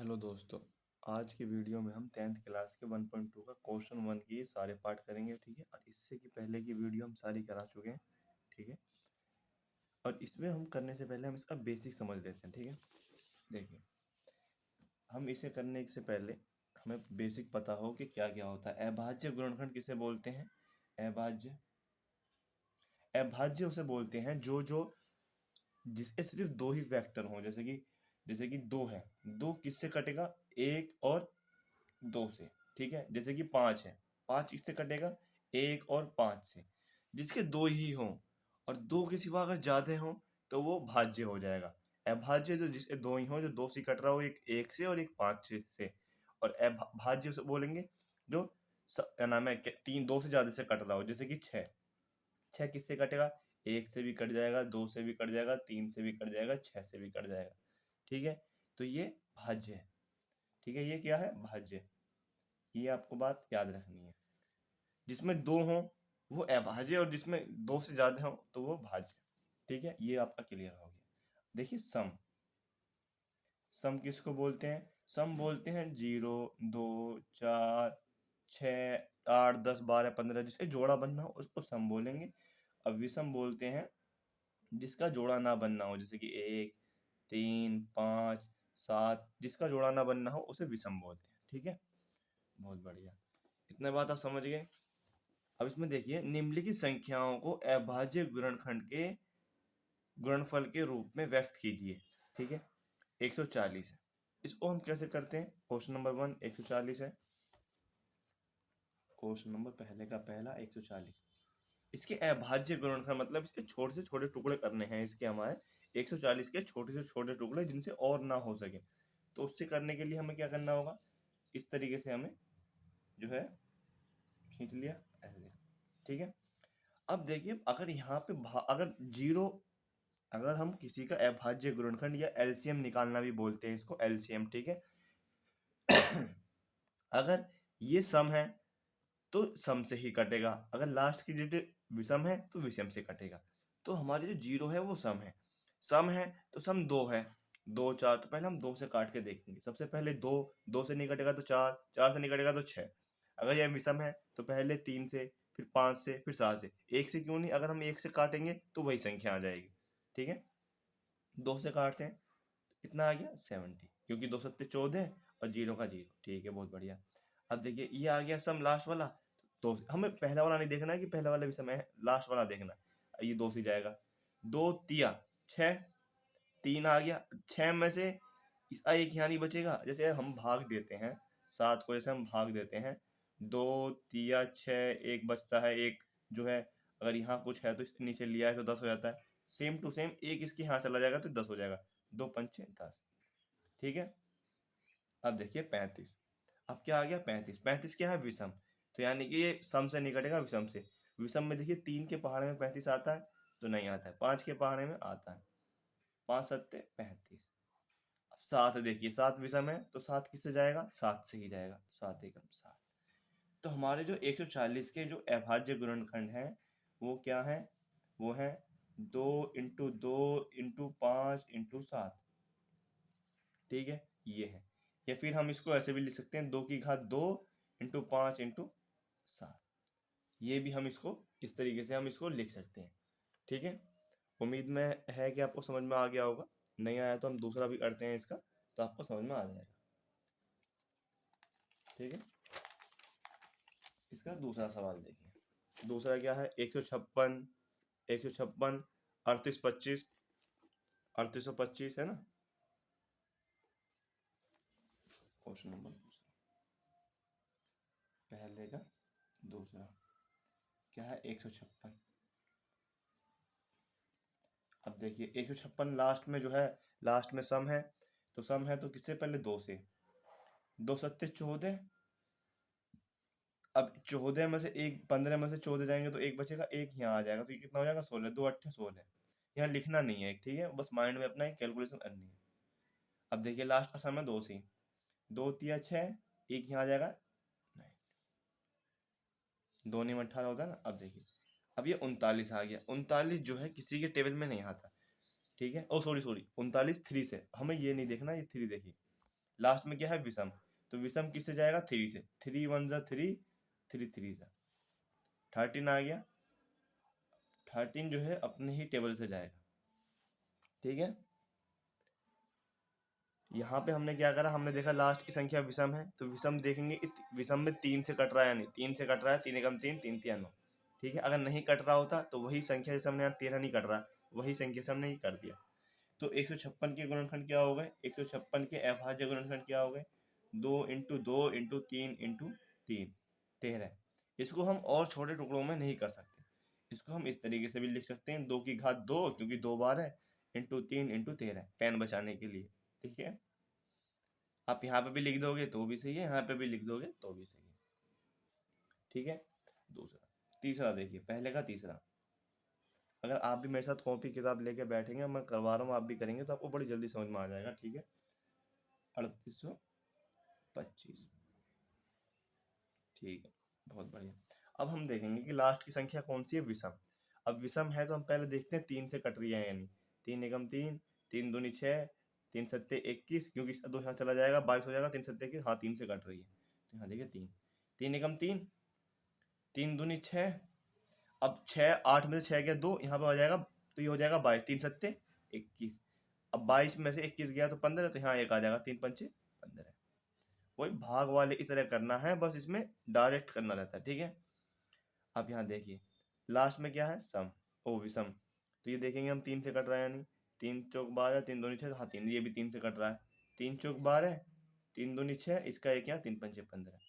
Hello दोस्तों। आज की वीडियो में हम 10th क्लास के 1.2 का क्वेश्चन 1 की सारे पार्ट करेंगे। ठीक है, और इससे की पहले की वीडियो हम सारी करा चुके हैं। ठीक है, और इसमें हम करने से पहले हम इसका बेसिक समझ लेते हैं। ठीक है, देखिए, हम इसे करने से पहले हमें बेसिक पता हो कि क्या क्या होता है। अभाज्य गुणनखंड किसे बोलते हैं? अभाज्य अभाज्य उसे बोलते हैं जो जो जिसके सिर्फ दो ही वेक्टर हों। जैसे कि दो है, दो किससे कटेगा? एक और दो से। ठीक है, जैसे कि पाँच है, पाँच किससे कटेगा? एक और पाँच से। जिसके दो ही हों और दो के सिवा अगर ज्यादा हों तो वो भाज्य हो जाएगा। अभाज्य जो जिसके दो ही हों, जो दो से कट रहा हो, एक एक से और एक पाँच से। और अभाज्य उसे बोलेंगे जो क्या नाम है, तीन दो से ज्यादा से कट रहा हो। जैसे कि छः, छः किससे कटेगा? एक से भी कट जाएगा, दो से भी कट जाएगा, तीन से भी कट जाएगा, छः से भी कट जाएगा। ठीक है, तो ये भाज्य है। ठीक है, ये क्या है? भाज्य। ये आपको बात याद रखनी है। जिसमें दो हों वो अभाज्य, और जिसमें दो से ज्यादा हो तो वो भाज्य। ठीक है, ये आपका क्लियर हो गया। देखिए, सम सम किसको बोलते हैं? सम बोलते हैं 0, 2, 4, 6, 8, 10, 12, 15 जिससे जोड़ा बनना हो उसको सम बोलेंगे। अब विषम बोलते हैं जिसका जोड़ा ना बनना हो, जैसे कि 1, 3, 5, 7 जिसका जोड़ा ना बनना हो उसे विषम बोलते हैं। ठीक है, बहुत बढ़िया, इतने बात आप समझ गए। अब इसमें देखिए, निम्नलिखित संख्याओं को अभाज्य गुणनखंड के गुणनफल के रूप में व्यक्त कीजिए। ठीक है, 140 है, इसको हम कैसे करते हैं? क्वेश्चन नंबर 1 140 है। क्वेश्चन नंबर पहले का पहला 140, इसके अभाज्य गुणनखंड मतलब इसके छोटे से छोटे टुकड़े करने हैं। इसके हमारे 140 के छोटे से छोटे टुकड़े जिनसे और ना हो सके। तो उससे करने के लिए हमें क्या करना होगा? इस तरीके से हमें जो है खींच लिया, ऐसे देखो। ठीक है, अब देखिए, अगर यहाँ पे अगर जीरो, अगर हम किसी का अभाज्य गुणनखंड या एलसीएम निकालना भी बोलते हैं इसको, एलसीएम। ठीक है, अगर ये सम है तो सम से ही कटेगा, अगर लास्ट की डिजिट विषम है तो विषम से कटेगा। तो हमारी जो जीरो है वो सम है। सम है तो सम दो है, 2, 4। तो पहले हम दो से काट के देखेंगे। सबसे पहले दो, दो से नहीं कटेगा तो चार, चार से नहीं कटेगा तो छः। अगर यह विषम है तो पहले तीन से, फिर पाँच से, फिर सात से। एक से क्यों नहीं? अगर हम एक से काटेंगे तो वही संख्या आ जाएगी। ठीक है, दो से काटते हैं, इतना आ गया 70, क्योंकि 2 सत्ते 14 और जीरो का जीरो। ठीक है, बहुत बढ़िया। अब देखिए, ये आ गया सम लास्ट वाला। तो हमें पहला वाला नहीं देखना है कि पहला वाला भी सम है, लास्ट वाला देखना है। ये दो से जाएगा, दो तिया छः, तीन आ गया। छः में से इसका एक यहाँ नहीं बचेगा। जैसे हम भाग देते हैं सात को, जैसे हम भाग देते हैं, दो तिया छः, एक बचता है, एक जो है अगर यहाँ कुछ है तो इसके नीचे लिया है तो 10 हो जाता है। सेम टू सेम एक इसके यहाँ चला जाएगा तो 10 हो जाएगा, दो पंचे 10। ठीक है, अब देखिए 35। अब क्या आ गया? 35। 35 क्या है? विषम। तो यानी कि ये सम से नहीं कटेगा, विषम से। विषम में देखिए, 3 के पहाड़े में 35 आता है तो नहीं आता है, 5 के पहाड़े में आता है। 5 सत्ते 35। अब 7 देखिए, 7 विषम है तो 7 किससे जाएगा? 7 से ही जाएगा, तो 7 एकम 7। तो हमारे जो 140 के जो अभाज्य गुणनखंड हैं वो क्या है? वो है 2 × 2 × 5 × 7। ठीक है, ये है। या फिर हम इसको ऐसे भी लिख सकते हैं, 2 की घात 2 × 5 × 7। ये भी हम इसको इस तरीके से हम इसको लिख सकते हैं। ठीक है, उम्मीद में है कि आपको समझ में आ गया होगा। नहीं आया तो हम दूसरा भी करते हैं इसका, तो आपको समझ में आ जाएगा। ठीक है, इसका दूसरा सवाल देखिए। दूसरा क्या है? 156, 156, 38, 25, 3825 है ना। क्वेश्चन नंबर दूसरा, पहले का दूसरा क्या है? 156। अब देखिए, 156 लास्ट में जो है, लास्ट में सम है। तो सम है तो किससे? पहले दो से। 2 सत्ते 14। अब 14 में से एक, 15 में से 14 जाएंगे तो एक बचेगा, एक यहाँ आ जाएगा तो ये कितना हो जाएगा? 16। 2 8 16। यहाँ लिखना नहीं है, ठीक है, बस माइंड में अपना एक कैलकुलेशन करनी है। अब देखिए, लास्ट का सम है 2 से। 2 तिया 6, एक यहाँ आ जाएगा 9, 2 में 18 होता है ना। अब देखिए, अब ये 39 आ गया। 39 जो है किसी के टेबल में नहीं आता। ठीक है, ओ सॉरी सॉरी, 39 3 से, हमें ये नहीं देखना, ये 3 देखिए। लास्ट में क्या है विषम, तो विषम किससे जाएगा 3 से, 3 1 जा 3, 3 3 जा 13 आ गया, 13 जो है अपने ही टेबल से जाएगा। ठीक है, यहाँ पे हमने क्या करा, हमने देखा लास्ट की संख्या विषम है तो विषम देखेंगे विषम में 3 से कट रहा है या नहीं, 3 से कट रहा है, 3 एकम 3, 3 3 9। ठीक है, अगर नहीं कट रहा होता तो वही संख्या जैसे हमने यहाँ 13 नहीं कट रहा, वही संख्या से हमने ही कर दिया। तो 156 के गुणनखंड क्या हो गए, 156 के अभाज्य गुणनखंड क्या हो गए, 2 इंटू 2 इंटू 3 इंटू 3 13। इसको हम और छोटे टुकड़ों में नहीं कर सकते, इसको हम इस तरीके से भी लिख सकते हैं 2 की घात 2 क्योंकि 2 बार है, इंटू 3 इंटू 13, पेन बचाने के लिए। ठीक है, आप यहाँ पे भी लिख दोगे तो भी सही है, यहाँ पे भी लिख दोगे तो भी सही है। ठीक है, दूसरा। तीसरा देखिए, पहले का तीसरा, अगर आप भी मेरे साथ कॉपी किताब लेके बैठेंगे, मैं करवा रहा हूँ आप भी करेंगे तो आपको बड़ी जल्दी समझ में आ जाएगा। ठीक है, 3825। ठीक है, बहुत बढ़िया। अब हम देखेंगे कि लास्ट की संख्या कौन सी है, विषम। अब विषम है तो हम पहले देखते हैं 3 से कट रही है यानी 3 एकम 3, 3 दूनी 6, 3 सत्ते 21, क्योंकि 2 यहाँ चला जाएगा 22 हो जाएगा, 3 सत्ते 21, हाँ 3 से कट रही है। तो यहाँ देखिए 3, 3 एकम 3, 3 दूनी 6, अब 6 8 में से 6 गया 2, यहाँ पे आ जाएगा तो ये हो जाएगा 22, 3 सत्ते 21, अब 22 में से 21 गया तो 15, तो यहाँ एक आ जाएगा 3 पंचे 15। वही भाग वाले की तरह करना है, बस इसमें डायरेक्ट करना रहता है। ठीक है, अब यहाँ देखिए लास्ट में क्या है सम, ओ विषम, तो ये देखेंगे हम 3 से कट रहा है यानी 3 चौक 12, 3 दूनी 6, हाँ 3, ये भी 3 से कट रहा है, 3 चौक 12, 3 दूनी 6, इसका एक यहाँ 3 पंचे 15।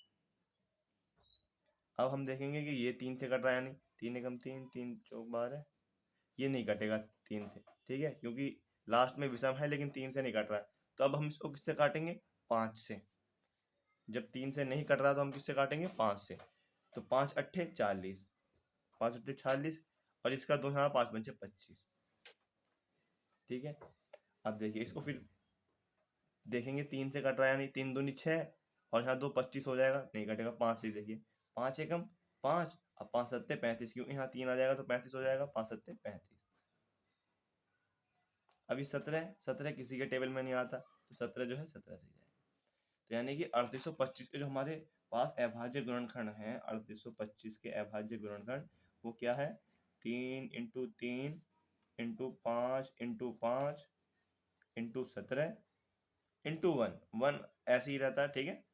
अब हम देखेंगे कि ये 3 से कट रहा है यानी 3 एकम 3, 3 चौक 12, ये नहीं कटेगा 3 से। ठीक है, क्योंकि लास्ट में विषम है लेकिन 3 से नहीं कट रहा है, तो अब हम इसको किससे काटेंगे, 5 से। जब 3 से नहीं कट रहा तो हम किससे काटेंगे, 5 से। तो 5 अट्ठे 40, 5 अट्ठे 40, और इसका 2 यहाँ 5 पंचे 25। ठीक है, अब देखिए इसको फिर देखेंगे 3 से कट रहा है यानी 3 दूनी 6, और यहाँ 2 25 हो जाएगा, नहीं कटेगा 5 से। देखिए 5 एकम 5, अब 5 सत्ते 35, क्योंकि यहाँ 3 आ जाएगा तो 35 हो जाएगा, 5 सत्ते 35। अभी 17 किसी के टेबल में नहीं आता तो 17 जो है 17 से जाएगा। तो यानी कि 3825 के जो हमारे पास अभाज्य गुणनखंड है, 3825 के अभाज्य गुणनखंड वो क्या है, 3 into 3 into 5 into 5 into 17 into 1, 1 ऐसे ही रहता है। ठीक है,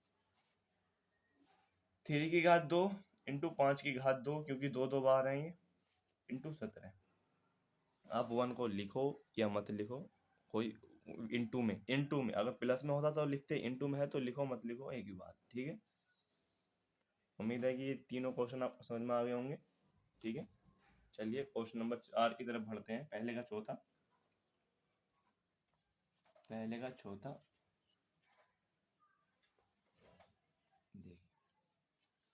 3 की घात 2 इंटू 5 की घात 2, क्योंकि 2 2 बार हैं ये, इंटू 17। आप 1 को लिखो या मत लिखो, कोई इंटू में अगर प्लस में होता तो लिखते, इंटू में है तो लिखो मत लिखो एक ही बात। ठीक है, उम्मीद है कि ये तीनों क्वेश्चन आपको समझ में आ गए होंगे। ठीक है, चलिए क्वेश्चन नंबर 4 की तरफ बढ़ते हैं, पहले का चौथा। देखिए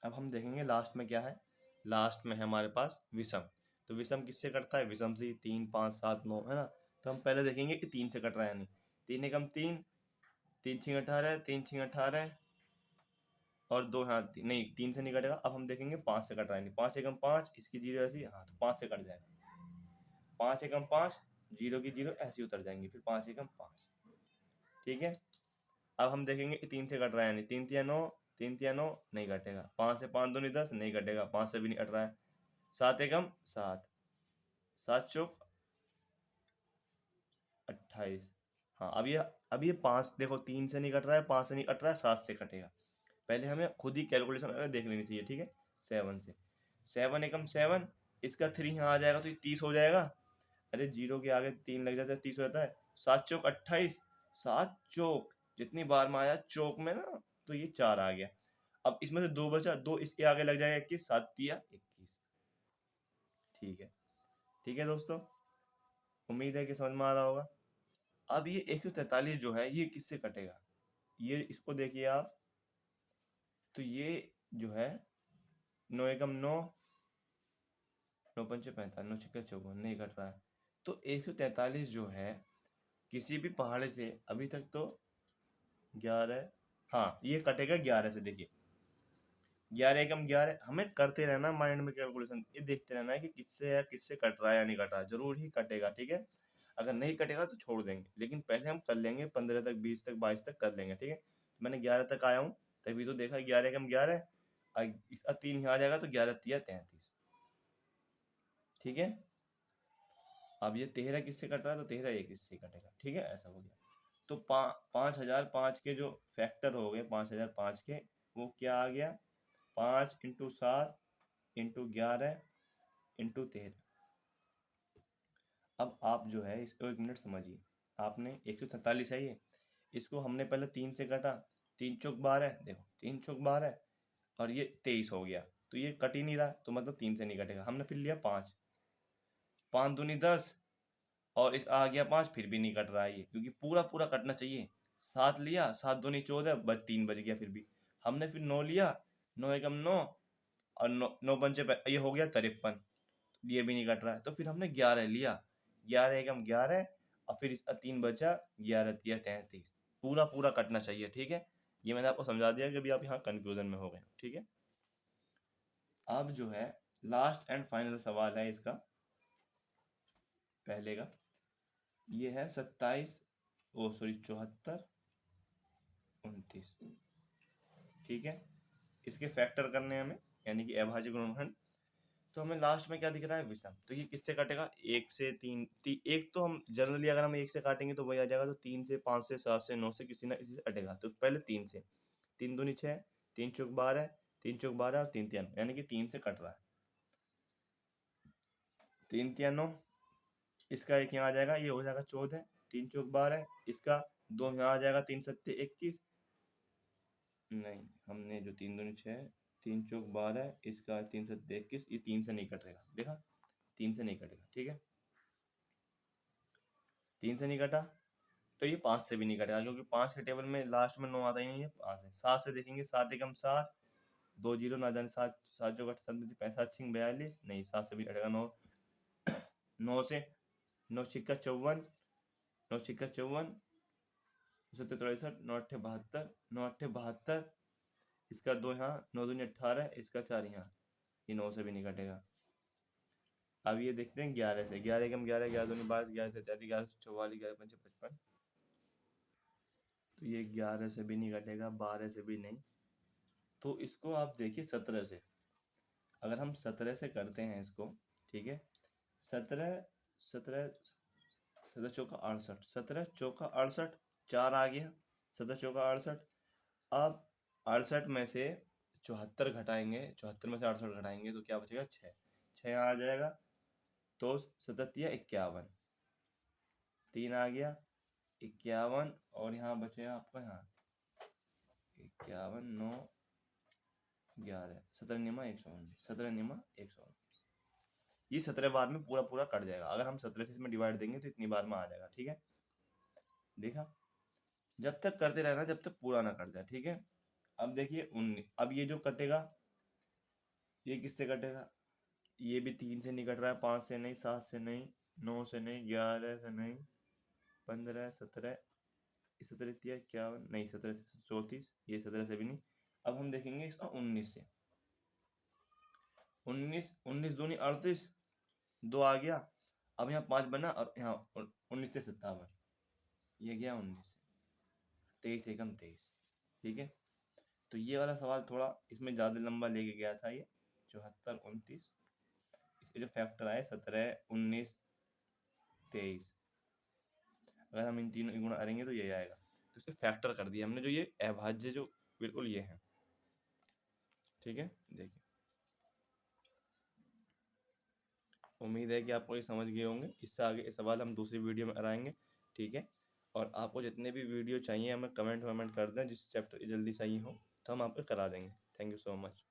अब हम देखेंगे लास्ट में क्या है, लास्ट में है हमारे पास विषम। तो विषम किससे कटता है, विषम से 3 5 7 9 है ना। तो हम पहले देखेंगे कि 3 से कट रहा है यानी 3 एकम 3, 3 छिंग 18, 3 छिंग 18, और 2 हाँ नहीं 3 से नहीं कटेगा। अब हम देखेंगे 5 से कट रहा है, 5 एकम 5, इसकी 0 ऐसी, हाँ तो 5 से कट जाएगा, 5 एकम 5, 0 की 0 ऐसी उतर जाएंगी, फिर 5 एकम 5। ठीक है, अब हम देखेंगे 3 से कट रहा है यानी 3 तिया 9, 3 तिया 9 नहीं कटेगा, 5 से 5 दूनी 10 नहीं कटेगा, 5 से भी नहीं कट रहा है, 7 एकम 7, 7 चौक 28। हाँ अब ये 5 देखो 3 से नहीं कट रहा है, 5 से नहीं कट रहा है, 7 से कटेगा। पहले हमें खुद ही कैलकुलेशन देख लेनी चाहिए। ठीक है, 7 से, 7 एकम 7, इसका 3 यहाँ आ जाएगा तो ये 30 हो जाएगा। अरे 0 के आगे 3 लग जाता है, 30 हो जाता है। 7 चौक 28, 7 चौक जितनी बार में आया चौक में ना, तो ये 4 आ गया। अब इसमें से 2 बचा, 2 इसके आगे लग जाएगा 21, 7 तिया 21। ठीक है दोस्तों, उम्मीद है कि समझ में आ रहा होगा। अब ये 143 जो है ये किससे कटेगा, ये इसको देखिए आप, तो ये जो है 9 एकम 9, 9 पंचे 45, 9 छक्के 54, नहीं कट रहा है। तो 143 जो है किसी भी पहाड़े से अभी तक तो 11, हाँ ये कटेगा 11 से। देखिए 11 एकम 11, हमें करते रहना माइंड में कैलकुलेशन, ये देखते रहना है कि किससे है, किससे कट रहा है या नहीं कट रहा है, जरूर ही कटेगा। ठीक है, अगर नहीं कटेगा तो छोड़ देंगे, लेकिन पहले हम कर लेंगे 15 तक 20 तक 22 तक कर लेंगे। ठीक है, मैंने 11 तक आया हूँ, तभी तो देखा 11 कम 11, इसका 3 यहाँ आ जाएगा तो 11 तिया 33। ठीक है, अब ये 13 किससे कट रहा है तो 13 ये किससे कटेगा। ठीक है, ऐसा हो गया। तो 5005 के जो फैक्टर हो गए 5005 के, वो क्या आ गया, 5 इंटू 7 इंटू 11 इंटू 13। अब आप जो है इसको 1 मिनट समझिए, आपने 147 है ये, इसको हमने पहले 3 से काटा, 3 चौक 12, देखो 3 चौक 12 और ये 23 हो गया, तो ये कट ही नहीं रहा, तो मतलब 3 से नहीं कटेगा। हमने फिर लिया 5, 5 दूनी 10 और इस आ गया 5, फिर भी नहीं कट रहा है ये, क्योंकि पूरा पूरा कटना चाहिए। 7 लिया, 7 दूनी 14, बस 3 बच गया फिर भी। हमने फिर 9 लिया, 9 एकम 9 और 9 पंचे ये हो गया 53, ये भी नहीं कट रहा है। तो फिर हमने 11 लिया, 11 एकम 11 और फिर इसका 3 बचा, 11 तिया 33, पूरा पूरा कटना चाहिए। ठीक है, ये मैंने आपको समझा दिया कि अभी आप यहाँ कंफ्यूजन में हो गए। ठीक है, अब जो है लास्ट एंड फाइनल सवाल है इसका, पहले का ये है 27, ओ सॉरी 74 29। ठीक है, इसके फैक्टर करने हैं हमें, यानी कि अभाज्य गुणनखंड। तो हमें लास्ट में क्या दिख रहा है, विषम। तो ये किससे कटेगा, 1 से 3, एक तो हम जनरली अगर हम 1 से काटेंगे तो वही आ जाएगा, तो 3 से 5 से 7 से 9 से किसी ना किसी से कटेगा। तो पहले 3 से, 3 दूनी 6, 3 चौक 12, 3 चौक 12 और 3 तिया 9, यानी कि 3 से कट रहा है। 3 तिया 9, इसका एक यहाँ आ जाएगा, ये हो जाएगा 14, 3 चौक 12, इसका 2 यहाँ आ जाएगा, 3 सत्ते 21, नहीं हमने जो 3 दूनी 6, 3 चौक 12, इसका 3 सत्ते 21, ये 3 से नहीं कटेगा, देखा 3 से नहीं कटेगा। ठीक है, 3 से नहीं कटा, तो ये 5 से भी नहीं कटेगा, क्योंकि 5 के टेबल में लास्ट में 9 आता ही नहीं है, 5 है। 7 से देखेंगे, 7 एकम 7, 2 जीरो ना जाने, 7 7 जो 65 42, नहीं 7 से भी कटेगा। 9 9 से 9 छिक्का 54, 9 छिक्का 54, 63, 9 अट्ठे 72, 9 अट्ठे 72, इसका 2 यहाँ, 9 दूनी 18, इसका 4 यहाँ, ये 9 से भी नहीं कटेगा। अब ये देखते हैं 11 से, 11 एकम 11, 11 दूनी 22, 11 से 33, 11 से 44, 11 पंचे 55, तो ये 11 से भी नहीं कटेगा, 12 से भी नहीं। तो इसको आप देखिए 17 से, अगर हम 17 से करते हैं इसको, ठीक है, 17 17 17 चौका 68, 17 चौका 68, 4 आ गया, 17 चौका 68। अब 68 में से 74 घटाएंगे, 74 में से 68 घटाएंगे तो क्या बचेगा, 6, 6 यहाँ आ जाएगा, तो 77 51, 3 आ गया 51, और यहाँ बचेगा आपका यहाँ 51, 9 11, 17 निमा 119, 17 निमा 119। ये 17 बार में पूरा पूरा कट जाएगा। अगर हम 17 से इसमें डिवाइड देंगे तो इतनी बार में आ जाएगा। ठीक है, देखा, जब तक करते रहना जब तक पूरा ना कट जाए। ठीक है, अब देखिए 19, अब ये जो कटेगा ये किससे कटेगा, ये भी 3 से नहीं कट रहा है, 5 से नहीं, 7 से नहीं, 9 से नहीं, 11 से नहीं, 15 17, 17 51, नहीं 17 से 34, ये 17 से भी नहीं। अब हम देखेंगे इसका 19 से, 19 19 दूनी 38, 2 आ गया, अब यहाँ 5 बना और यहाँ 19 से 57, ये गया 19 से, 23 एकम 23। ठीक है, तो ये वाला सवाल थोड़ा इसमें ज़्यादा लंबा लेके गया था ये, 74 29, इसके जो फैक्टर आए 17 19 23, अगर हम इन तीनों गुणा करेंगे तो ये आएगा, तो इसके फैक्टर कर दिया हमने, जो ये अभाज्य जो बिल्कुल ये है। ठीक है, देखिए, उम्मीद है कि आपको ये समझ गए होंगे। इससे आगे सवाल हम दूसरी वीडियो में कराएंगे। ठीक है, और आपको जितने भी वीडियो चाहिए हमें कमेंट वमेंट कर दें, जिस चैप्टर जल्दी सही हो तो हम आपको करा देंगे। Thank you so much.